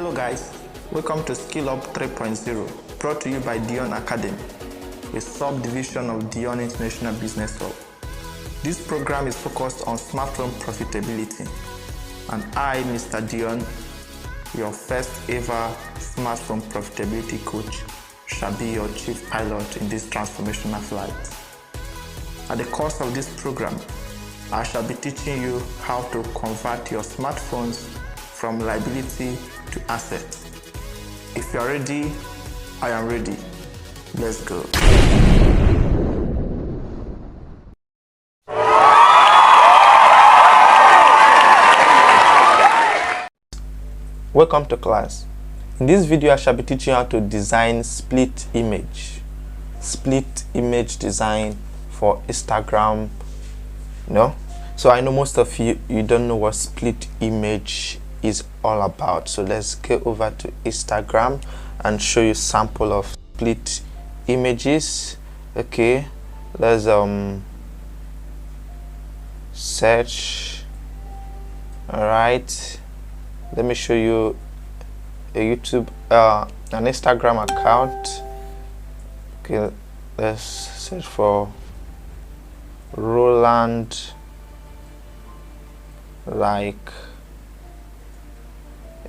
Hello guys, welcome to Skill Up 3.0, brought to you by Dion Academy, a subdivision of Dion International Business Hub. This program is focused on smartphone profitability, and I, Mr. Dion, your first ever smartphone profitability coach, shall be your chief pilot in this transformational flight. At the course of this program, I shall be teaching you how to convert your smartphones from liability to asset. If you are ready, I am ready. Let's go. Welcome to class. In this video, I shall be teaching you how to design split image design for Instagram. So I know most of you don't know what split image is all about. So let's go over to Instagram and show you sample of split images. Okay, let's search. All right, let me show you a YouTube an Instagram account. Okay, let's search for Roland like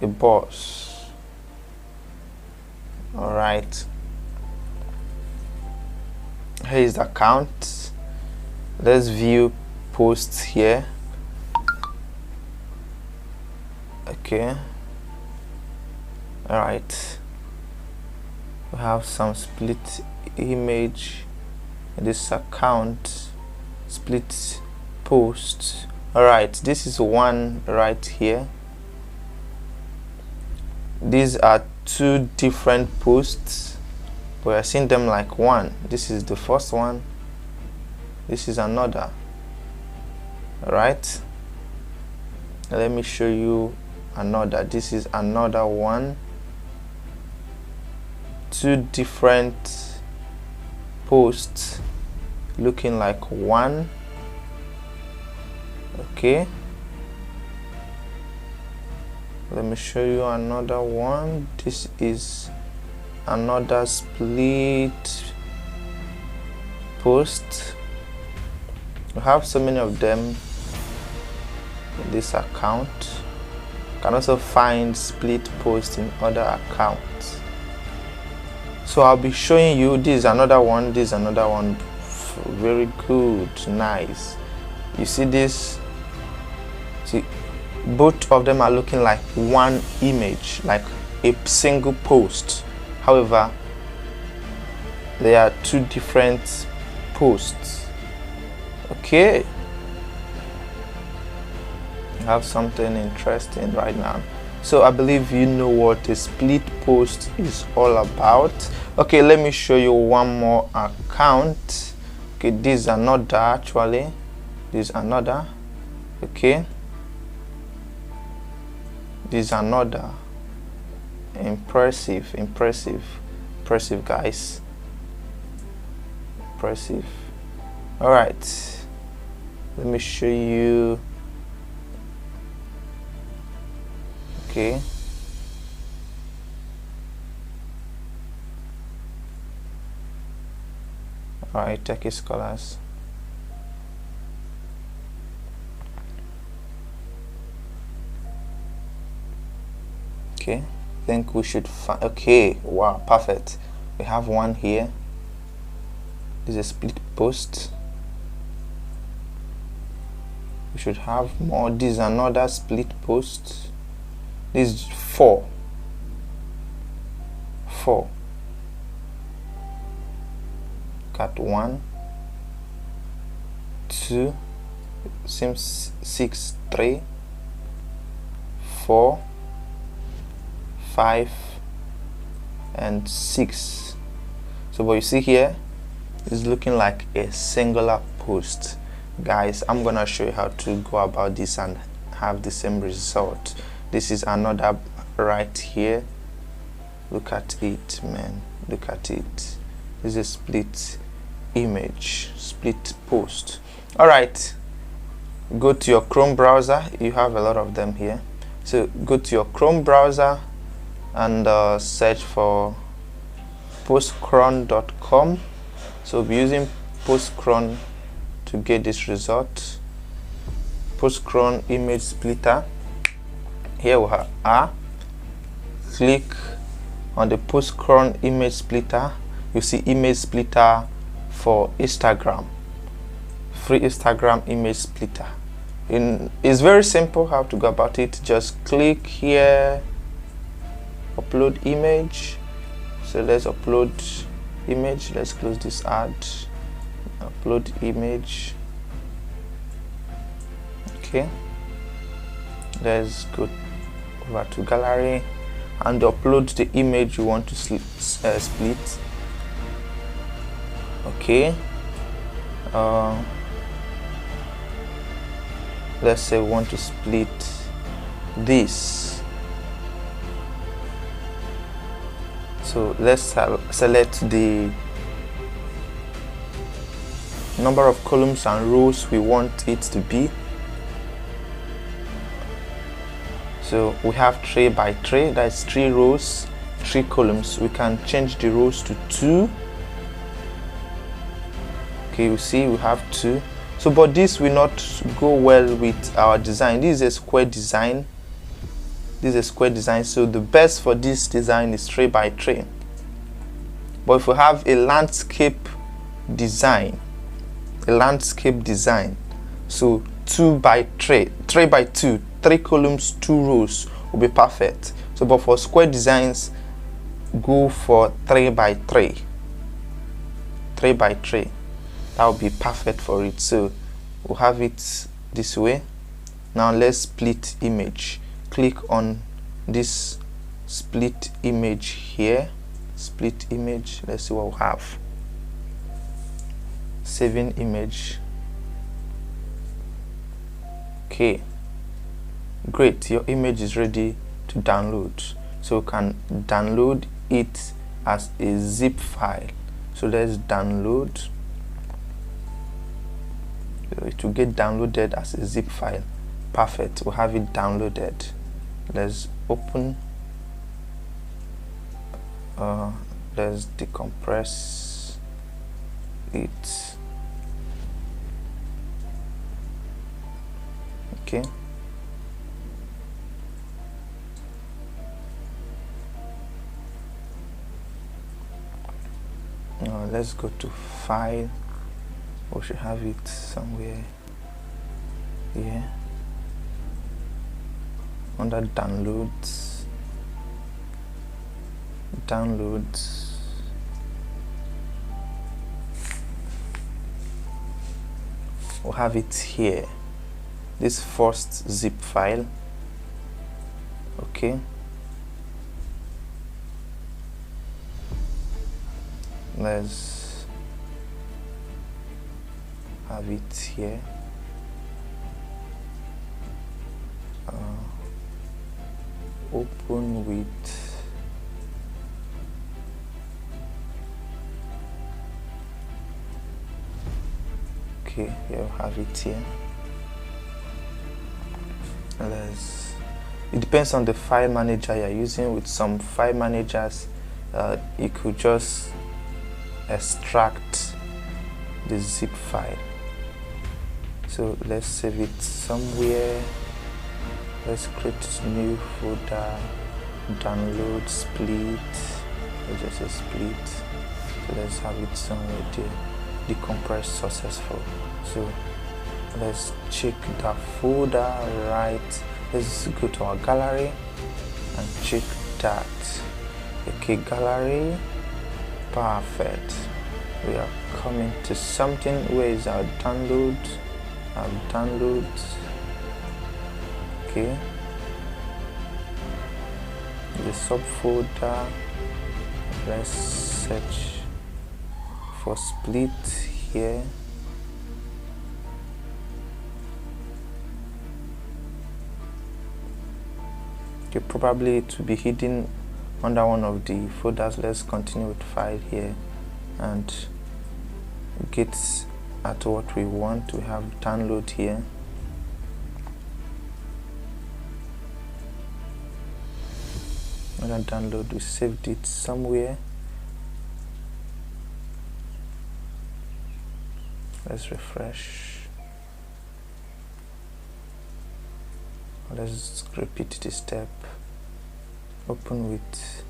a boss. All right, here is the account. Let's view posts here. Okay, all right, we have some split image in this account, split post. All right, this is one right here. These are two different posts, but we're seeing them like one. This is the first one, this is another. All right, let me show you another. This is another one. Two different posts looking like one. Okay, let me show you another one. This is another split post. We have so many of them in this account. You can also find split posts in other accounts. So I'll be showing you. This is another one, this is another one. Very good, nice. You see this? See, both of them are looking like one image, like a single post. However, they are two different posts. Okay, I have something interesting right now. So I believe you know what a split post is all about. Okay, let me show you one more account. Okay, this is another, actually this is another. Okay, this is another. Impressive guys, impressive. All right, let me show you. Okay, all right, Techie Scholars. Okay, I think we should find. Okay, wow, perfect. We have one here. This is a split post. We should have more. This is another split post. This is four. Cut 1, 2, seems 6, 3, 4, 5, and 6. So what you see here is looking like a singular post. Guys, I'm gonna show you how to go about this and have the same result. This is another right here. Look at it, man, look at it. This is a split image, split post. All right, go to your Chrome browser. You have a lot of them here. So go to your Chrome browser and search for postcron.com. So we'll be using postcron to get this result. Postcron image splitter. Here we are. Click on the postcron image splitter. You see image splitter for Instagram, free Instagram image splitter. It's very simple how to go about it. Just click here, upload image. So let's upload image. Let's close this ad. Upload image. Okay, let's go over to gallery and upload the image you want to split. Okay, let's say we want to split this. So let's select the number of columns and rows we want it to be. So we have 3 by 3, that's 3 rows, 3 columns. We can change the rows to 2. Okay, you see we have 2. So but this will not go well with our design. This is a square design. This is a square design, so the best for this design is 3 by 3. But if we have a landscape design, so 2 by 3, 3 by 2, 3 columns, 2 rows will be perfect. So but for square designs, go for 3 by 3, 3 by 3. That will be perfect for it. So we'll have it this way. Now let's split image. Click on this split image here, split image. Let's see what we have. Saving image. Okay, great, your image is ready to download. So you can download it as a zip file. So let's download. It will get downloaded as a zip file. Perfect, we'll have it downloaded. Let's open. Let's decompress it. Okay, now let's go to file. We should have it somewhere here under downloads. We'll have it here, this first zip file. Okay, let's have it here. Open with okay, here we have it here. It depends on the file manager you're using. With some file managers, you could just extract the zip file. So let's save it somewhere. Let's create a new folder, download, split. Let's just say split. So let's have it somewhere there. Decompress successful. So let's check that folder, right? Let's go to our gallery and check that. Okay, gallery, perfect. We are coming to something. Where is our download? Our downloads. Okay, the subfolder. Let's search for split here. Okay, probably it will be hidden under one of the folders. Let's continue with file here and get at what we want. We have download here. I'm gonna download. We saved it somewhere. Let's refresh. Let's repeat the step. Open with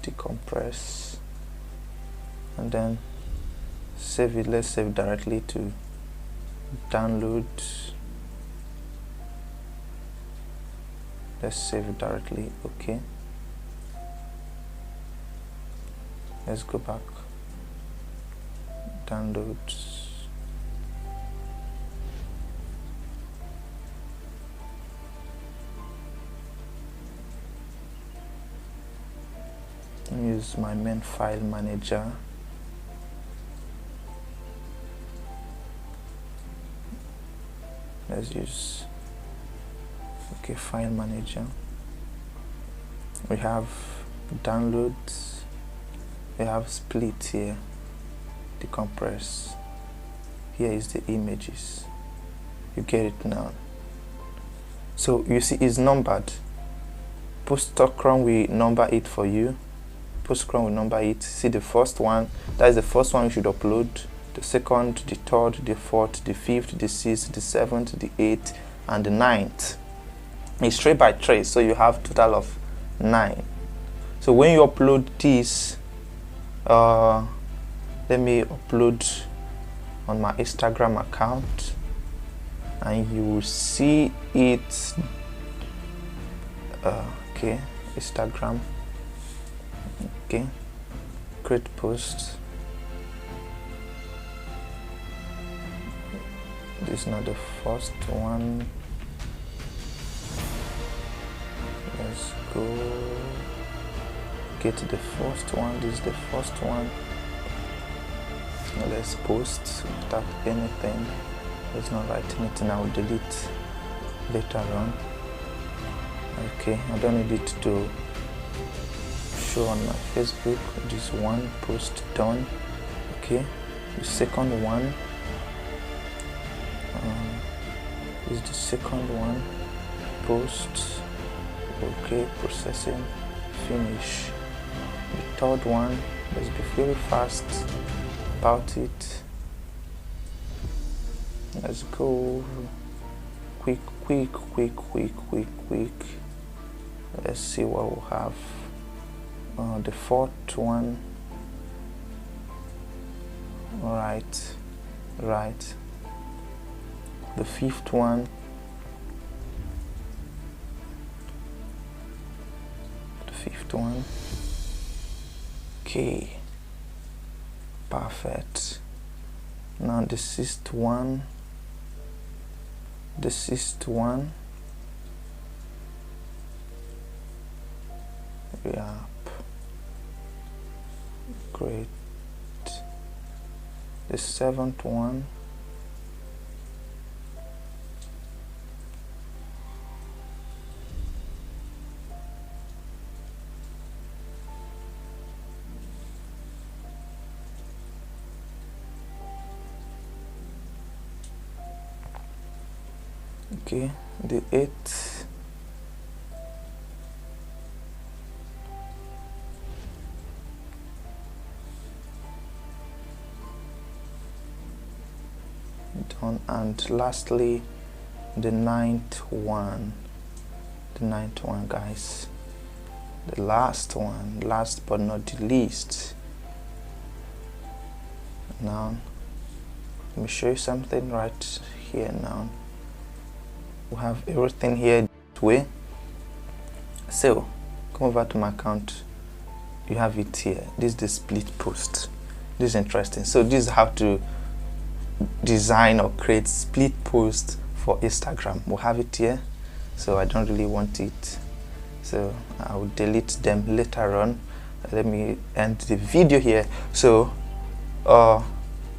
decompress, and then save it. Let's save directly to download. Let's save it directly. Okay, let's go back. Downloads. Use my main file manager. Let's use file manager. We have downloads, we have split here, decompress. Here is the images. You get it now. So you see it's numbered. Postcron will number it for you. Postcron will number it. See the first one, that is the first one you should upload. The second, the third, the fourth, the fifth, the sixth, the seventh, the eighth, and the ninth. It's trace by trace, so you have total of 9. So when you upload this, let me upload on my Instagram account, and you will see it. Okay, Instagram. Okay, create post. This is not the first one. Let's go get the first one. This is the first one. Now let's post without anything. Let's not write anything. I will delete later on. Okay, I don't need it to show on my Facebook. This one post done. Okay, the second one is the second one post. Okay, processing, finish. The third one, let's be very fast about it. Let's go quick. Let's see what we'll have. The fourth one. Right. The fifth one. Okay, perfect. Now the sixth one. Yep, great. The seventh one. Okay, the eighth. Done. And lastly, the ninth one. Guys. The last one, last but not the least. Now, let me show you something right here now. We have everything here this way. So come over to my account. You have it here. This is the split post. This is interesting. So this is how to design or create split post for Instagram. We'll have it here. So I don't really want it, so I will delete them later on. Let me end the video here. So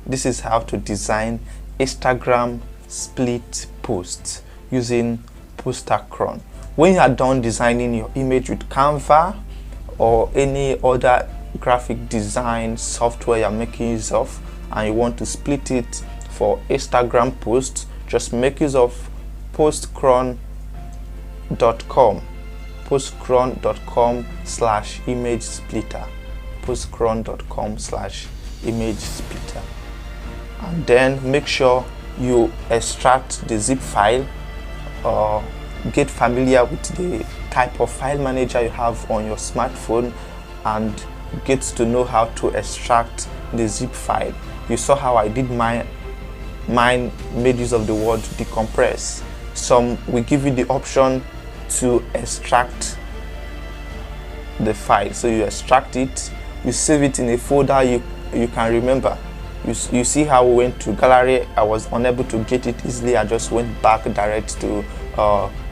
this is how to design Instagram split posts using Postcron. When you are done designing your image with Canva or any other graphic design software you're making use of, and you want to split it for Instagram posts, just make use of postcron.com postcron.com/image splitter, postcron.com/image splitter, and then make sure you extract the zip file, or get familiar with the type of file manager you have on your smartphone and get to know how to extract the zip file. You saw how I did mine made use of the word decompress. Some will give you the option to extract the file, so you extract it, you save it in a folder you can remember. You see how we went to gallery, I was unable to get it easily. I just went back direct to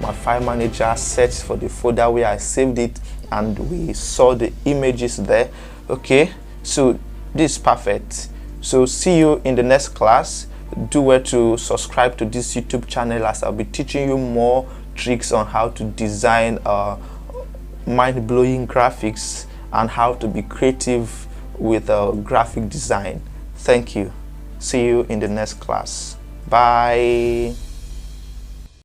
my file manager, searched for the folder where I saved it, and we saw the images there. Okay, so this is perfect. So see you in the next class. Do well to subscribe to this YouTube channel, as I'll be teaching you more tricks on how to design mind-blowing graphics and how to be creative with graphic design. Thank you. See you in the next class. Bye.